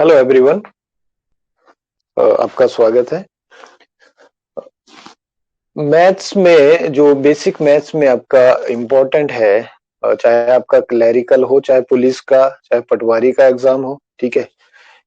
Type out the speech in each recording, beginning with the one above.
Hello everyone. आपका स्वागत है। मैथ्स में जो बेसिक मैथ्स में आपका इम्पोर्टेंट है, चाहे आपका क्लरिकल हो, चाहे पुलिस का, चाहे पटवारी का एग्जाम हो, ठीक है,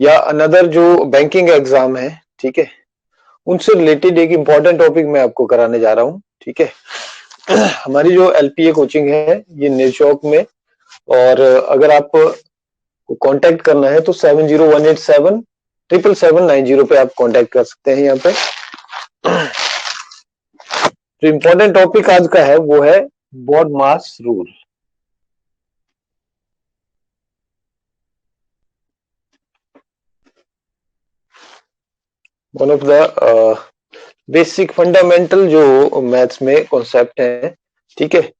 या अनदर जो बैंकिंग एग्जाम है, ठीक है, उनसे रिलेटेड एक इम्पोर्टेंट टॉपिक मैं आपको कराने जा रहा हूँ, ठीक है। हमारी जो एलपीए कोचिंग है ये निरचौक में, और अगर आप कांटेक्ट करना है तो 7018777790 पे आप कांटेक्ट कर सकते हैं। यहाँ पे जो इम्पोर्टेंट टॉपिक आज का है वो है BODMAS rule. One of the basic fundamental जो मैथ्स में कॉन्सेप्ट है, ठीक है,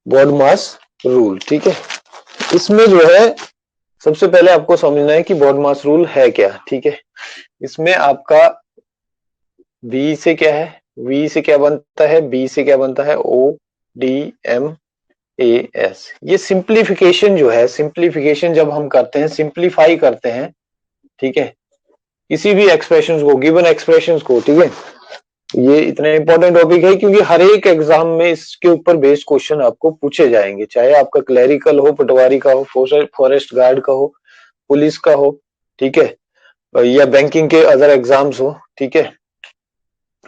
बॉड मास रूल, ठीक है। इसमें जो है सबसे पहले आपको समझना है कि बॉड मास रूल है क्या, ठीक है। इसमें आपका बी से क्या है, वी से क्या बनता है, बी से क्या बनता है, O D M A S. ये सिंप्लीफिकेशन जो है, सिंप्लीफिकेशन जब हम करते हैं, सिंप्लीफाई करते हैं, ठीक है, किसी भी एक्सप्रेशन को, गिवन एक्सप्रेशन को, ठीक है। ये इतना इंपॉर्टेंट टॉपिक है क्योंकि हर एक एग्जाम में इसके ऊपर बेस्ड क्वेश्चन आपको पूछे जाएंगे, चाहे आपका क्लरिकल हो, पटवारी का हो, फॉरेस्ट गार्ड का हो, पुलिस का हो, ठीक है, या बैंकिंग के अदर एग्जाम्स हो, ठीक है।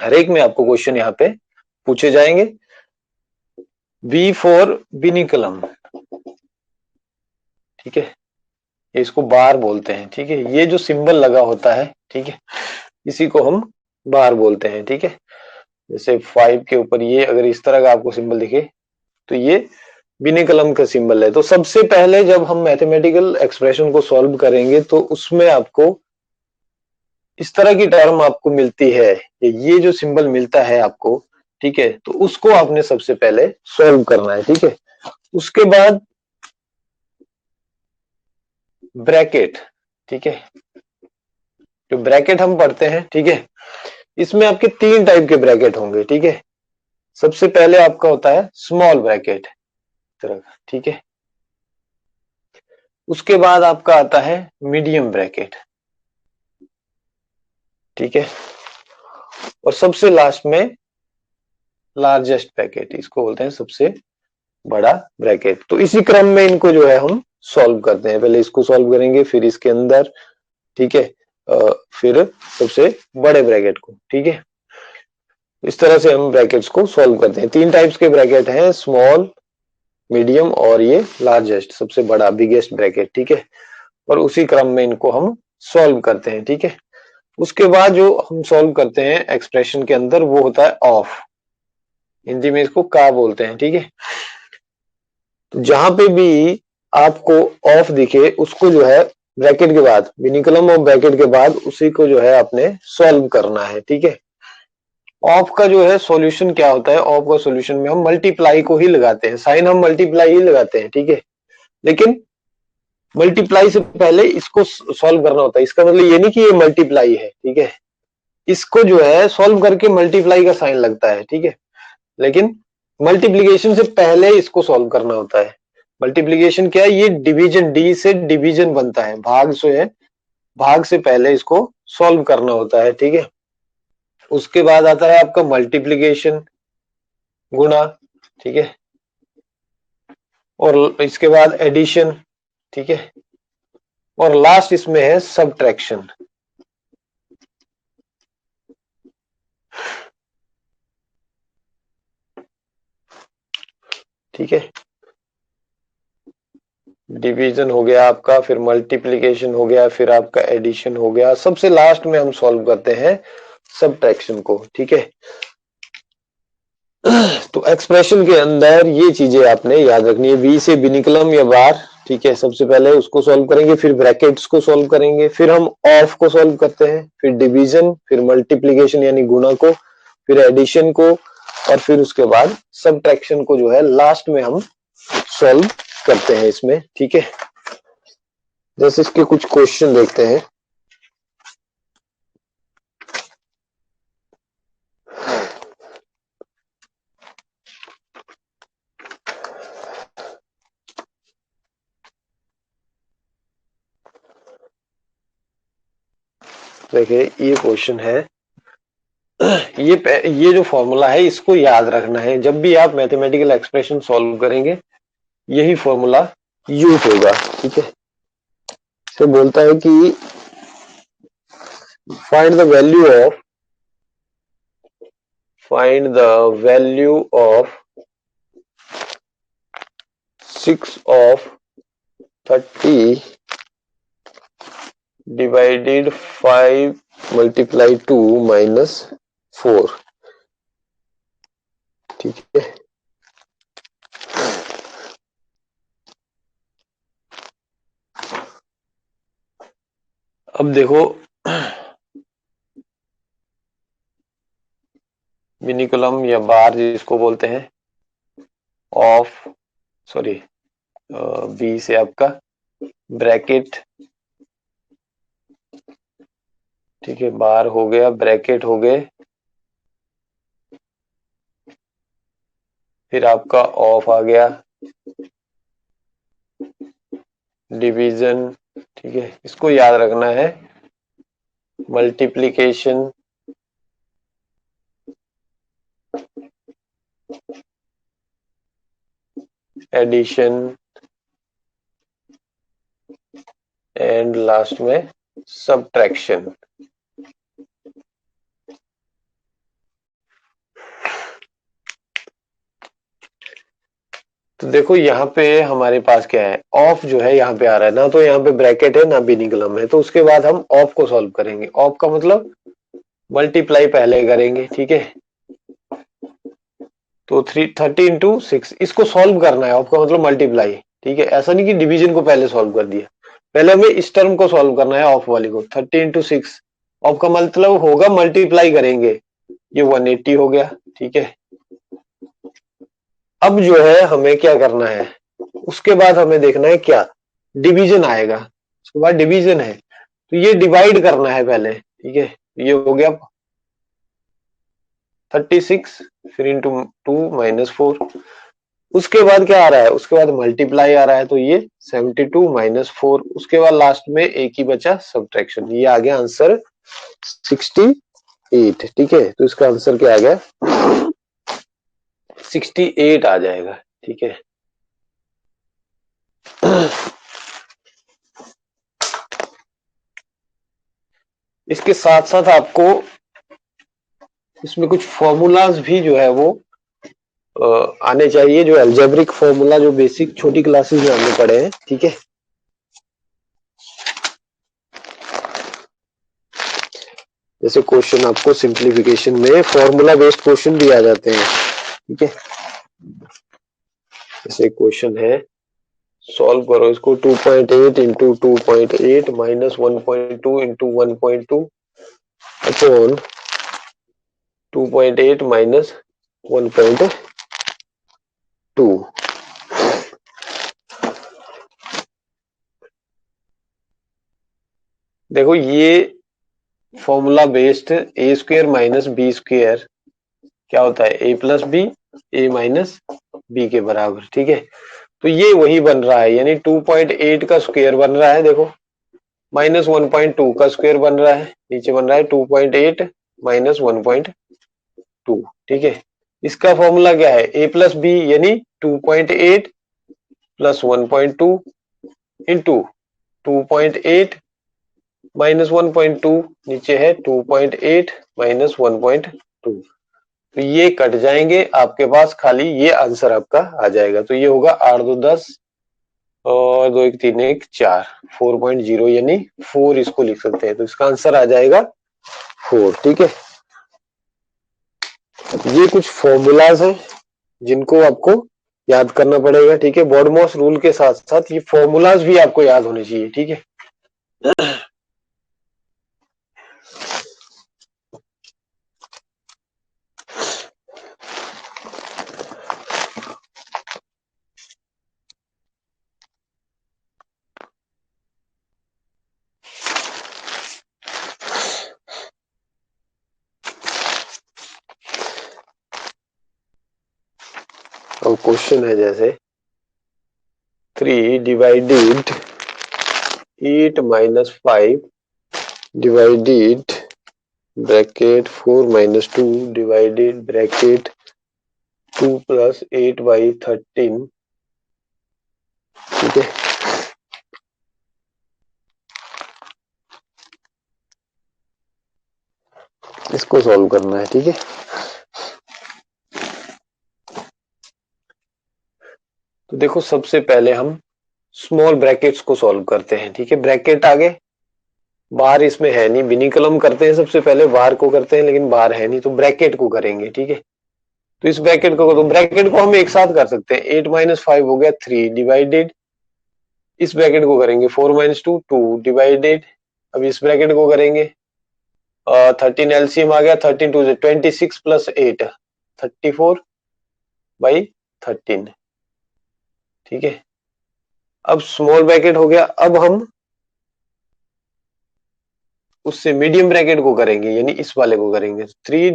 हर एक में आपको क्वेश्चन यहाँ पे पूछे जाएंगे। बी फॉर बिनिकलम, ठीक है, इसको बार बोलते हैं, ठीक है। ये जो सिंबल लगा होता है, ठीक है, इसी को हम बार बोलते हैं, ठीक है। जैसे 5 के ऊपर ये अगर इस तरह का आपको सिंबल दिखे तो ये बिना कलम का सिंबल है। तो सबसे पहले जब हम मैथमेटिकल एक्सप्रेशन को सॉल्व करेंगे तो उसमें आपको इस तरह की टर्म आपको मिलती है, ये जो सिंबल मिलता है आपको, ठीक है, तो उसको आपने सबसे पहले सॉल्व करना है, ठीक है। उसके बाद ब्रैकेट, ठीक है, जो ब्रैकेट हम पढ़ते हैं, ठीक है, इसमें आपके 3 टाइप के ब्रैकेट होंगे, ठीक है। सबसे पहले आपका होता है स्मॉल ब्रैकेट तरह का, ठीक है। उसके बाद आपका आता है मीडियम ब्रैकेट, ठीक है, और सबसे लास्ट में लार्जेस्ट ब्रैकेट, इसको बोलते हैं सबसे बड़ा ब्रैकेट। तो इसी क्रम में इनको जो है हम सॉल्व करते हैं। पहले इसको सॉल्व करेंगे, फिर इसके अंदर, ठीक है, फिर सबसे बड़े ब्रैकेट को, ठीक है। इस तरह से हम ब्रैकेट्स को सॉल्व करते हैं। 3 टाइप्स के ब्रैकेट हैं, स्मॉल, मीडियम और ये लार्जेस्ट, सबसे बड़ा, बिगेस्ट ब्रैकेट, ठीक है। और उसी क्रम में इनको हम सॉल्व करते हैं, ठीक है। उसके बाद जो हम सॉल्व करते हैं एक्सप्रेशन के अंदर वो होता है ऑफ, हिंदी में इसको का बोलते हैं, ठीक है। तो जहां पे भी आपको ऑफ दिखे उसको जो है ब्रैकेट के बाद, बिनिकलम और ब्रैकेट के बाद उसी को जो है आपने सॉल्व करना है, ठीक है। ऑफ का जो है सॉल्यूशन क्या होता है, ऑफ का सॉल्यूशन में हम मल्टीप्लाई को ही लगाते हैं, साइन हम मल्टीप्लाई ही लगाते हैं, ठीक है। लेकिन मल्टीप्लाई से पहले इसको सॉल्व करना होता है। इसका मतलब ये नहीं कि ये मल्टीप्लाई है, ठीक है, इसको जो है सॉल्व करके मल्टीप्लाई का साइन लगता है, ठीक है। लेकिन मल्टीप्लीकेशन से पहले इसको सॉल्व करना होता है। मल्टीप्लीकेशन क्या है, ये डिवीजन, डी से डिवीजन बनता है, भाग से है, भाग से पहले इसको सॉल्व करना होता है, ठीक है। उसके बाद आता है आपका मल्टीप्लीकेशन, गुणा, ठीक है, और इसके बाद एडिशन, ठीक है, और लास्ट इसमें है सबट्रैक्शन, ठीक है। डिवीजन हो गया आपका, फिर मल्टीप्लीकेशन हो गया, फिर आपका एडिशन हो गया, सबसे लास्ट में हम सॉल्व करते हैं सबट्रैक्शन को, ठीक है। तो एक्सप्रेशन के अंदर ये चीजें आपने याद रखनी है, बी से बिनिकलम या बार, ठीक है, सबसे पहले उसको सॉल्व करेंगे, फिर ब्रैकेट्स को सॉल्व करेंगे, फिर हम ऑफ को सॉल्व करते हैं, फिर डिवीजन, फिर मल्टीप्लीकेशन यानी गुणा को, फिर एडिशन को, और फिर उसके बाद सबट्रैक्शन को जो है लास्ट में हम सॉल्व करते हैं इसमें, ठीक है। जैसे इसके कुछ क्वेश्चन देखते हैं। देखिए ये क्वेश्चन है, ये जो फॉर्मूला है इसको याद रखना है, जब भी आप मैथमेटिकल एक्सप्रेशन सॉल्व करेंगे यही फॉर्मूला यूज होगा, ठीक है। से बोलता है कि find the value of 6 of 30 divided 5 multiply 2 minus 4, ठीक है। अब देखो मिनिकुलम या बार जिसको बोलते हैं ऑफ, सॉरी बी से आपका ब्रैकेट, ठीक है, बार हो गया, ब्रैकेट हो गए, फिर आपका ऑफ आ गया, डिवीजन, ठीक है, इसको याद रखना है, मल्टीप्लिकेशन, एडिशन एंड लास्ट में सब्ट्रैक्शन। तो देखो यहाँ पे हमारे पास क्या है, ऑफ जो है यहाँ पे आ रहा है ना, तो यहाँ पे ब्रैकेट है ना बिनिकुलम है, तो उसके बाद हम ऑफ को सॉल्व करेंगे। ऑफ का मतलब मल्टीप्लाई पहले करेंगे, ठीक है। तो 30 इंटू 6 इसको सॉल्व करना है, ऑफ का मतलब मल्टीप्लाई, ठीक है। ऐसा नहीं कि डिवीजन को पहले सॉल्व कर दिया, पहले हमें इस टर्म को सॉल्व करना है, ऑफ वाली को। 30 इंटू 6 ऑफ का मतलब होगा मल्टीप्लाई करेंगे, ये 180 हो गया, ठीक है। अब जो है हमें क्या करना है, उसके बाद हमें देखना है क्या, डिवीजन आएगा, उसके बाद डिवीजन है तो ये डिवाइड करना है पहले, ठीक है। ये हो गया 36, फिर इंटू 2 माइनस 4, उसके बाद क्या आ रहा है, उसके बाद मल्टीप्लाई आ रहा है, तो ये 72 माइनस 4, उसके बाद लास्ट में एक ही बचा सब्ट्रैक्शन, ये आ गया आंसर 68, ठीक है। तो इसका आंसर क्या आ गया, 68 आ जाएगा, ठीक है। इसके साथ साथ आपको इसमें कुछ फॉर्मूलाज भी जो है वो आने चाहिए, जो अलजेब्रिक फॉर्मूला जो बेसिक छोटी क्लासेस में हमने पढ़े हैं, ठीक है। जैसे क्वेश्चन आपको सिंप्लीफिकेशन में फॉर्मूला बेस्ड क्वेश्चन भी आ जाते हैं, ठीक है। जैसे क्वेश्चन है, सॉल्व करो इसको, 2.8 into 2.8 minus 1.2 into 1.2 upon 2.8 minus 1.2। देखो ये फॉर्मूला बेस्ड ए स्क्वायर माइनस बी स्क्वायर क्या होता है, ए प्लस बी, ए माइनस बी के बराबर, ठीक है। तो ये वही बन रहा है, यानी 2.8 का स्क्वायर बन रहा है, देखो, माइनस 1.2 का स्क्वायर बन रहा है, नीचे बन रहा है 2.8 माइनस 1.2, ठीक है। इसका फॉर्मूला क्या है, ए प्लस बी, यानी 2.8 प्लस 1.2 इंटू 2.8 माइनस 1.2, नीचे है 2.8 माइनस 1.2, तो ये कट जाएंगे, आपके पास खाली ये आंसर आपका आ जाएगा। तो ये होगा 8 2 10 और 2 1 3 1 4, 4.0, यानी 4 इसको लिख सकते हैं, तो इसका आंसर आ जाएगा 4, ठीक है। ये कुछ फॉर्मूलाज हैं जिनको आपको याद करना पड़ेगा, ठीक है। बॉडमॉस रूल के साथ साथ ये फॉर्मूलाज भी आपको याद होने चाहिए, ठीक है। और क्वेश्चन है जैसे 3 divided 8 minus 5 divided bracket 4 minus 2 divided bracket 2 plus 8/13, ठीक है। इसको सॉल्व करना है, ठीक है। तो देखो सबसे पहले हम स्मॉल ब्रैकेट्स को सॉल्व करते हैं, ठीक है। ब्रैकेट आगे, बाहर इसमें है नहीं, बिनी कलम करते हैं सबसे पहले, बाहर को करते हैं लेकिन बाहर है नहीं, तो ब्रैकेट को करेंगे, ठीक है। तो इस ब्रैकेट को, तो ब्रैकेट को हम एक साथ कर सकते हैं। 8 माइनस 5 हो गया 3 डिवाइडेड, इस ब्रैकेट को करेंगे 4 माइनस 2 2 डिवाइडेड, अब इस ब्रैकेट को करेंगे 13 एलसीएम आ गया, 13 2 से 26 प्लस 8 34/13, ठीक है। अब स्मॉल ब्रैकेट हो गया, अब हम उससे मीडियम ब्रैकेट को करेंगे, यानी इस वाले को करेंगे 3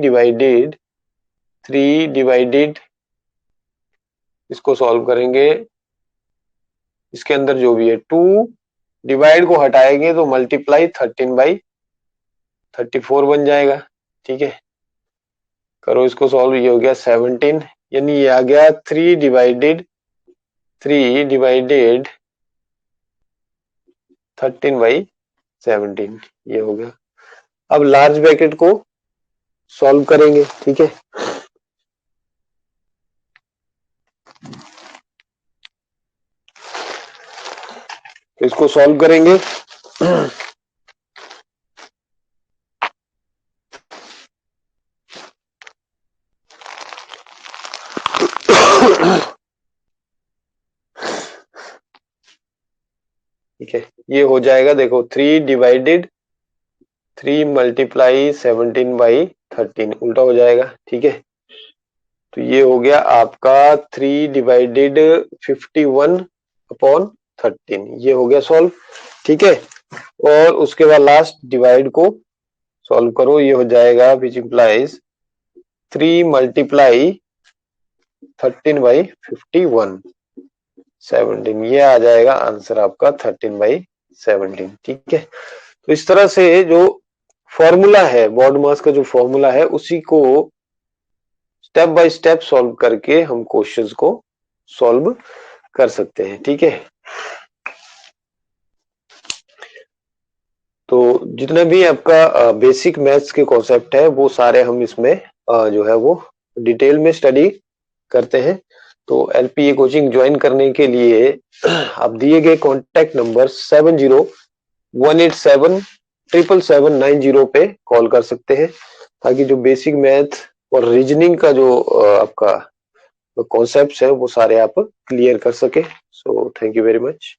डिवाइडेड, इसको सॉल्व करेंगे, इसके अंदर जो भी है 2 डिवाइड को हटाएंगे तो मल्टीप्लाई 13/34 बन जाएगा, ठीक है। करो इसको सॉल्व, ये हो गया 17, यानी ये आ गया 3 डिवाइडेड 13/17, ये हो गया। अब लार्ज ब्रैकेट को सॉल्व करेंगे, ठीक है। तो इसको सॉल्व करेंगे ठीक है। ये हो जाएगा, देखो 3 डिवाइडेड 3 मल्टीप्लाई 17/13 उल्टा हो जाएगा, ठीक है। तो ये हो गया आपका 3 डिवाइडेड 51/13, ये हो गया सॉल्व, ठीक है। और उसके बाद लास्ट डिवाइड को सॉल्व करो, ये हो जाएगा विच इंप्लाइज 3 मल्टीप्लाई 13/51/17, ये आ जाएगा आंसर आपका 13/17, ठीक है। तो इस तरह से जो फॉर्मूला है, बॉड मास का जो फॉर्मूला है, उसी को स्टेप बाय स्टेप सॉल्व करके हम क्वेश्चंस को सॉल्व कर सकते हैं, ठीक है। तो जितना भी आपका बेसिक मैथ्स के कॉन्सेप्ट है वो सारे हम इसमें जो है वो डिटेल में स्टडी करते हैं। तो एलपीए कोचिंग ज्वाइन करने के लिए आप दिए गए कॉन्टेक्ट नंबर 7018777790 पे कॉल कर सकते हैं, ताकि जो बेसिक मैथ और रीजनिंग का जो आपका कॉन्सेप्ट्स है वो सारे आप क्लियर कर सके। So thank you very much.